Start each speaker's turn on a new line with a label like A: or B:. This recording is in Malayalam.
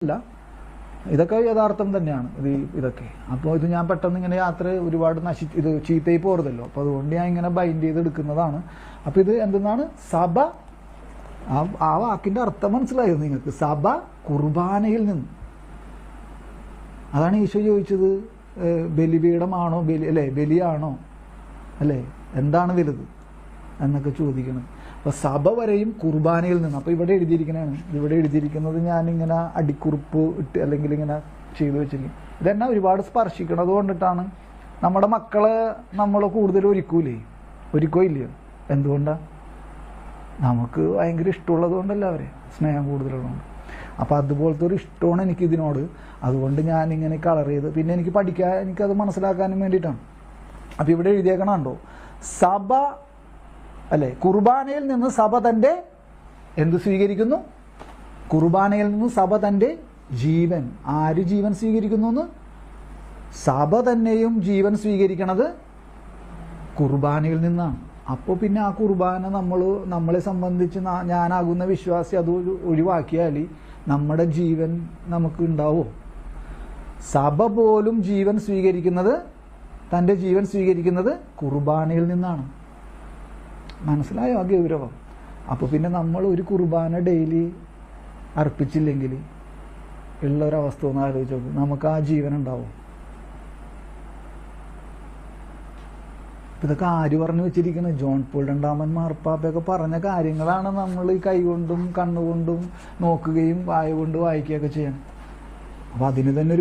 A: അല്ല, ഇതൊക്കെ യഥാർത്ഥം തന്നെയാണ്. ഇതൊക്കെ അപ്പോൾ ഇത് ഞാൻ പെട്ടെന്ന് ഇങ്ങനെ യാത്ര ഒരുപാട് ഇത് ചീത്തയായി പോരുതല്ലോ, അപ്പോൾ അതുകൊണ്ട് ഞാൻ ഇങ്ങനെ ബൈൻഡ് ചെയ്തെടുക്കുന്നതാണ്. അപ്പോൾ ഇത് എന്തെന്നാണ് സഭ, ആ വാക്കിന്റെ അർത്ഥം മനസ്സിലായോ നിങ്ങൾക്ക്? സഭ കുർബാനയിൽ നിന്ന്. അതാണ് ഈശോ ചോദിച്ചത്, ബലിപീഠമാണോ അല്ലേ, ബലിയാണോ അല്ലേ, എന്താണ് വലുത് എന്നൊക്കെ ചോദിക്കണം. അപ്പൊ സഭ വരെയും കുർബാനയിൽ നിന്ന്. അപ്പൊ ഇവിടെ എഴുതിയിരിക്കുന്നത് ഞാനിങ്ങനെ അടിക്കുറിപ്പ് ഇട്ട് അല്ലെങ്കിൽ ഇങ്ങനെ ചെയ്തു വെച്ചിരിക്കും. ഇതെന്നെ ഒരുപാട് സ്പർശിക്കണം. അതുകൊണ്ടിട്ടാണ് നമ്മുടെ മക്കളെ നമ്മൾ കൂടുതൽ ഒരുക്കോ ഇല്ലയോ? എന്തുകൊണ്ടാ? നമുക്ക് ഭയങ്കര ഇഷ്ടമുള്ളത് കൊണ്ടല്ല, അവരെ സ്നേഹം കൂടുതലുള്ളതുകൊണ്ട്. അപ്പം അതുപോലത്തെ ഒരു ഇഷ്ടമാണ് എനിക്ക് ഇതിനോട്. അതുകൊണ്ട് ഞാനിങ്ങനെ കളർ ചെയ്ത്, പിന്നെ എനിക്കത് മനസ്സിലാക്കാനും വേണ്ടിയിട്ടാണ്. അപ്പം ഇവിടെ എഴുതിയേക്കണുണ്ടോ, സഭ അല്ലെ, കുർബാനയിൽ നിന്ന് സഭ തൻ്റെ എന്ത് സ്വീകരിക്കുന്നു? കുർബാനയിൽ നിന്ന് സഭ തൻ്റെ ജീവൻ. ആര് ജീവൻ സ്വീകരിക്കുന്നു എന്ന്? സഭ തന്നെയും ജീവൻ സ്വീകരിക്കണത് കുർബാനയിൽ നിന്നാണ്. അപ്പോൾ പിന്നെ ആ കുർബാന നമ്മളെ സംബന്ധിച്ച് ഞാനാകുന്ന വിശ്വാസി അത് ഒഴിവാക്കിയാൽ നമ്മുടെ ജീവൻ നമുക്ക് ഉണ്ടാവോ? സഭ പോലും തൻ്റെ ജീവൻ സ്വീകരിക്കുന്നത് കുർബാനയിൽ നിന്നാണ്. മനസ്സിലായോ ആ ഗൗരവം? അപ്പോൾ പിന്നെ നമ്മൾ ഒരു കുർബാന ഡെയിലി അർപ്പിച്ചില്ലെങ്കിൽ ഉള്ളൊരവസ്ഥ ഒന്ന് ആലോചിച്ച് നോക്കും, നമുക്ക് ആ ജീവൻ ഉണ്ടാവും? ഇതൊക്കെ ആര് പറഞ്ഞു വെച്ചിരിക്കുന്നത്? ജോൺ പോൾ രണ്ടാമൻ മാർപ്പാപ്പയൊക്കെ പറഞ്ഞ കാര്യങ്ങളാണ് നമ്മൾ ഈ കൈകൊണ്ടും കണ്ണുകൊണ്ടും നോക്കുകയും വായ കൊണ്ട് വായിക്കുകയൊക്കെ ചെയ്യണം. അപ്പം അതിന് തന്നെ